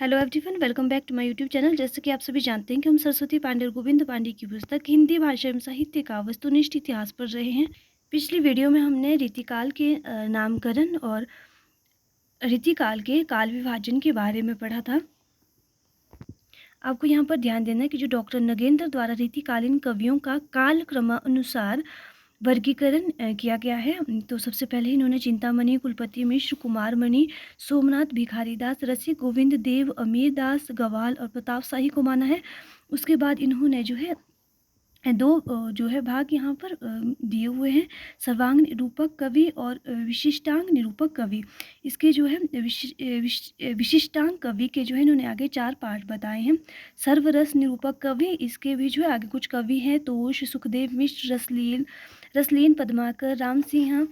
Hello everyone, welcome back to my YouTube channel. जैसे कि आप सभी जानते हैं कि हम सरस्वती पांडे और गोविंद पांडे की पुस्तक हिंदी भाषा एवं साहित्य का वस्तुनिष्ठ इतिहास पढ़ रहे हैं। पिछली वीडियो में हमने रीतिकाल के नामकरण और रीतिकाल के काल विभाजन के बारे में पढ़ा था। आपको यहाँ पर ध्यान देना है कि जो डॉक्टर नगेंद्र द्वारा रीतिकालीन कवियों का काल क्रमानुसार वर्गीकरण किया गया है। तो सबसे पहले इन्होंने चिंतामणि, कुलपति मिश्र, कुमार मणि, सोमनाथ, भिखारीदास, रसिक, गोविंद देव, अमीर दास, गवाल और प्रताप शाही को माना है। उसके बाद इन्होंने जो है दो जो है भाग यहाँ पर दिए हुए हैं, सर्वांग निरूपक कवि और विशिष्टांग निरूपक कवि। इसके जो है विशिष्टांग कवि के जो है इन्होंने आगे 4 पार्ट बताए हैं। सर्वरस निरूपक कवि, इसके भी जो है आगे कुछ कवि हैं, तोष, सुखदेव मिश्र, रसलीन पद्माकर, राम सिंह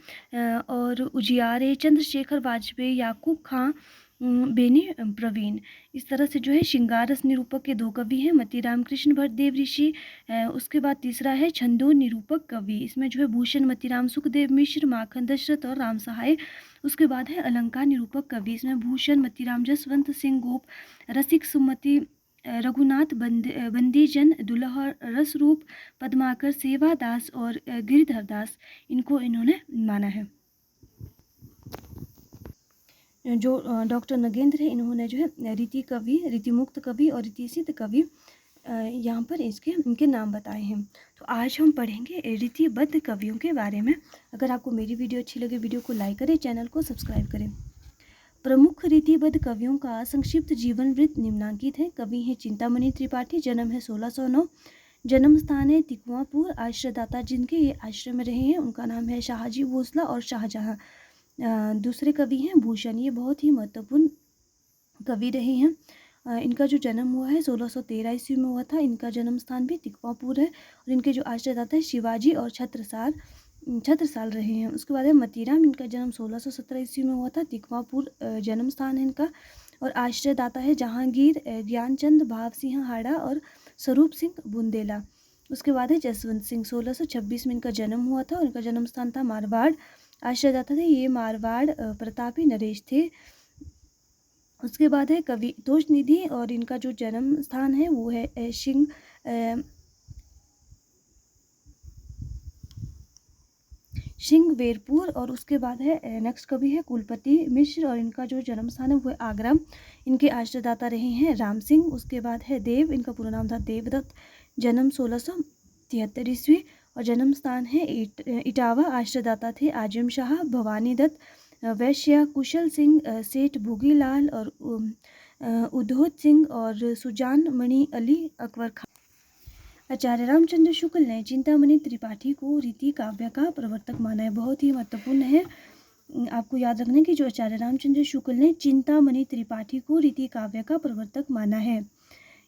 और उजियारे, चंद्रशेखर वाजपेयी, याकूब खां, बेनी प्रवीण। इस तरह से जो है श्रृंगार रस निरूपक के 2 कवि हैं, मतीराम कृष्ण भट्टदेव ऋषि। उसके बाद तीसरा है छंदो निरूपक कवि, इसमें जो है भूषण मतीराम, सुखदेव मिश्र, माखन दशरथ और राम सहाय। उसके बाद है अलंकार निरूपक कवि, इसमें भूषण मतीराम, जसवंत सिंह गोप, रसिक सुमति, रघुनाथ बंदीजन, दुल्हा रसरूप, पद्माकर, सेवादास और गिरिधर दास, इनको इन्होंने माना है। जो डॉक्टर नगेंद्र है, इन्होंने जो है रीति कवि, रीतिमुक्त कवि और रीतिसिद्ध कवि यहाँ पर इनके नाम बताए हैं। तो आज हम पढ़ेंगे रीतिबद्ध कवियों के बारे में। अगर आपको मेरी वीडियो अच्छी लगे, वीडियो को लाइक करें, चैनल को सब्सक्राइब करें। प्रमुख रीतिबद्ध कवियों का संक्षिप्त जीवन वृत्त निम्नांकित है। कवि हैं चिंतामणि त्रिपाठी, जन्म है 1609, जन्म स्थान है तिकुआपुर, आश्रयदाता जिनके ये आश्रय में रहे हैं उनका नाम है शाहजी भोसला और शाहजहां। दूसरे कवि हैं भूषण, ये बहुत ही महत्वपूर्ण कवि रहे हैं। इनका जो जन्म हुआ है 1613 ईस्वी में हुआ था। इनका जन्म स्थान भी तिकवापुर है और इनके जो आश्रयदाता है शिवाजी और छत्रसाल रहे हैं। उसके बाद है मतीराम, इनका जन्म 1617 ईस्वी में हुआ था। तिकवापुर जन्म स्थान है इनका और आश्रयदाता है जहांगीर, ज्ञानचंद, भाव सिंह हाड़ा और स्वरूप सिंह बुंदेला। उसके बाद है जसवंत सिंह, 1626 में इनका जन्म हुआ था और इनका जन्म स्थान था मारवाड़। आश्रयदाता थे ये मारवाड़ प्रतापी नरेश थे। उसके बाद है कवि तोष निधि और इनका जो जन्म स्थान है वो है सिंहवेरपुर। और उसके बाद है नेक्स्ट कवि है कुलपति मिश्र और इनका जो जन्म स्थान है वो है आगरा। इनके आश्रयदाता रहे हैं राम सिंह। उसके बाद है देव, इनका पूरा नाम था देवदत्त, जन्म 1673 ईस्वी और जन्म स्थान है इटावा। आश्रयदाता थे आजम शाह, भवानी दत्त, वैश्य, कुशल सिंह, सेठ भोगीलाल और उद्धोत सिंह और सुजान मणि अली अकबर खान। आचार्य रामचंद्र शुक्ल ने चिंतामणि त्रिपाठी को रीति काव्य का प्रवर्तक माना है, बहुत ही महत्वपूर्ण है। आपको याद रखना है कि जो आचार्य रामचंद्र शुक्ल ने चिंतामणि त्रिपाठी को रीति काव्य का प्रवर्तक माना है।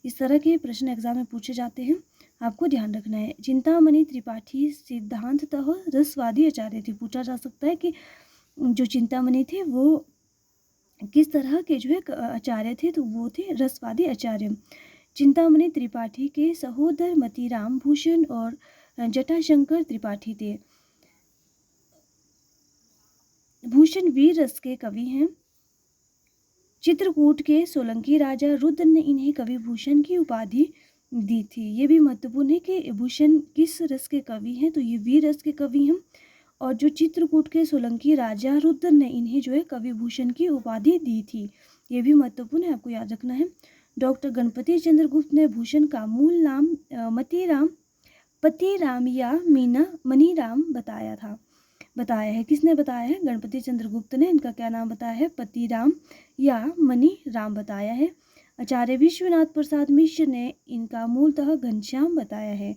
इस तरह के प्रश्न एग्जाम में पूछे जाते हैं, आपको ध्यान रखना है। चिंतामणि त्रिपाठी सिद्धांततः रसवादी आचार्य थे। पूछा जा सकता है कि जो चिंतामणि थे वो किस तरह के जो है आचार्य थे, तो वो थे रसवादी आचार्य। चिंतामणि त्रिपाठी के सहोदर मतीराम, भूषण और जटाशंकर त्रिपाठी थे। भूषण वीर रस के कवि हैं। चित्रकूट के सोलंकी राजा रुद्र ने इन्हें कवि भूषण की उपाधि दी थी। ये भी महत्वपूर्ण है कि भूषण किस रस के कवि हैं, तो ये वीर रस के कवि हैं। और जो चित्रकूट के सोलंकी राजा रुद्र ने इन्हें जो है कवि भूषण की उपाधि दी थी, ये भी महत्वपूर्ण है, आपको याद रखना है। डॉक्टर गणपति चंद्र गुप्त ने भूषण का मूल नाम मतीराम, पतिराम या मनीराम बताया है। किसने बताया है? गणपति चंद्र गुप्त ने। इनका क्या नाम बताया है? पतिराम या मनीराम बताया है। आचार्य विश्वनाथ प्रसाद मिश्र ने इनका मूलतः घनश्याम बताया है,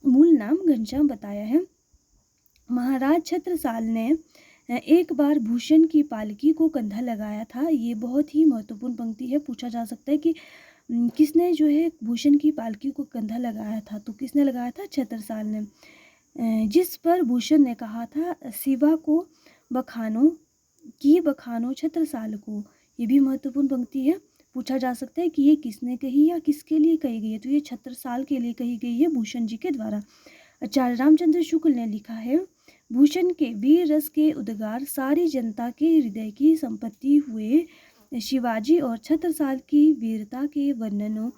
मूल नाम घनश्याम बताया है। महाराज छत्रसाल ने एक बार भूषण की पालकी को कंधा लगाया था। ये बहुत ही महत्वपूर्ण पंक्ति है। पूछा जा सकता है कि किसने जो है भूषण की पालकी को कंधा लगाया था, तो किसने लगाया था? छत्रसाल ने। जिस पर भूषण ने कहा था शिवा को बखानो छत्रसाल को, ये भी महत्वपूर्ण पंक्ति है। पूछा जा सकता है कि ये किसने कही या किसके लिए कही गई है, तो ये छत्रसाल के लिए कही गई है, भूषण जी के द्वारा। आचार्य रामचंद्र शुक्ल ने लिखा है, भूषण के वीर रस के उद्गार सारी जनता के हृदय की संपत्ति हुए शिवाजी और छत्रसाल की वीरता के वर्णनों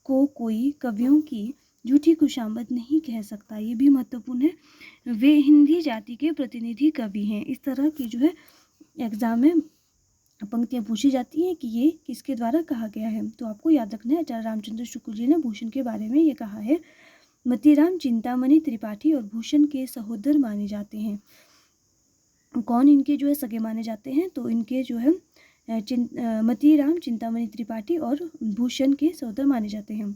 को कोई कवियों की झूठी खुशामद नहीं कह सकता। ये भी महत्वपूर्ण है। वे हिंदी जाति के प्रतिनिधि कवि हैं। इस तरह की जो है एग्जाम में पंक्तियाँ पूछी जाती हैं कि ये किसके द्वारा कहा गया है। तो आपको याद रखना है, आचार्य रामचंद्र शुक्ल जी ने भूषण के बारे में ये कहा है। मतीराम चिंतामणि त्रिपाठी और भूषण के सहोदर माने जाते हैं। कौन इनके जो है सगे माने जाते हैं? तो इनके जो है मतीराम चिंतामणि त्रिपाठी और भूषण के सहोदर माने जाते हैं।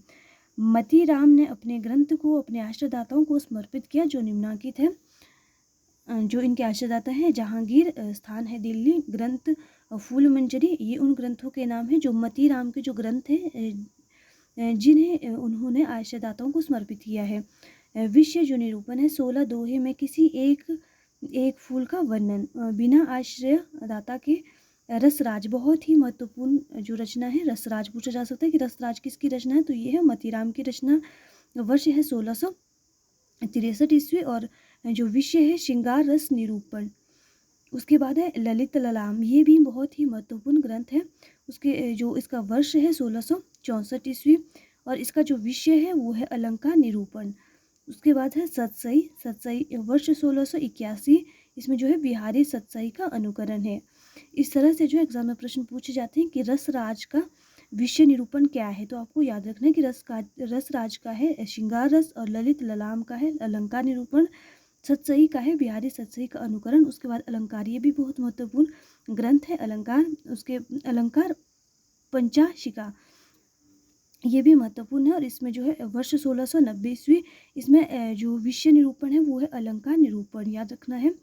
मतीराम ने अपने ग्रंथ को अपने आश्रयदाताओं को समर्पित किया जो निम्नलिखित है। जो इनके आश्रयदाता हैं, जहांगीर, स्थान है दिल्ली, ग्रंथ फूल मंजरी, ये उन ग्रंथों के नाम हैं जो मतीराम के जो ग्रंथ हैं जिन्हें उन्होंने आश्रयदाताओं को समर्पित किया है। विषय जो निरूपण है, 16 दोहे में किसी एक फूल का वर्णन, बिना आश्रयदाता के रसराज, बहुत ही महत्वपूर्ण जो रचना है। रसराज पूछा जा सकता है कि रसराज किसकी रचना है? तो ये है मतीराम की रचना। वर्ष है 1663 ईस्वी और जो विषय है श्रृंगार रस निरूपण। उसके बाद है ललित ललाम, ये भी बहुत ही महत्वपूर्ण ग्रंथ है। उसके जो इसका वर्ष है 1664 ईस्वी और इसका जो विषय है वो है अलंकार निरूपण। उसके बाद है सतसई वर्ष 1681, इसमें जो है बिहारी सतसई का अनुकरण है। इस तरह से जो एग्जाम में प्रश्न पूछे जाते हैं कि रसराज का विषय निरूपण क्या है। तो आपको याद रखना है कि रसराज का है श्रृंगार रस और ललित ललाम का है अलंकार निरूपण, सतसई का है बिहारी सतसई का अनुकरण। उसके बाद अलंकार, ये भी बहुत महत्वपूर्ण ग्रंथ है अलंकार। उसके अलंकार पंचाशिका, ये भी महत्वपूर्ण है और इसमें जो है वर्ष 1690 ईस्वी, इसमें जो विषय निरूपण है वो है अलंकार निरूपण, याद रखना है।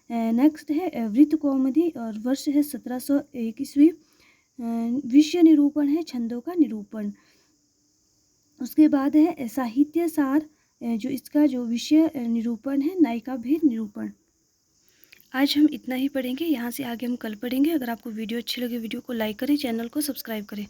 नेक्स्ट है वृत्त कौमुदी और वर्ष है 1701 ईस्वी, विषय निरूपण है छंदों का निरूपण। उसके बाद है साहित्य सार, जो इसका जो विषय निरूपण है नायिका भेद निरूपण। आज हम इतना ही पढ़ेंगे, यहाँ से आगे हम कल पढ़ेंगे। अगर आपको वीडियो अच्छी लगे वीडियो को लाइक करें, चैनल को सब्सक्राइब करें।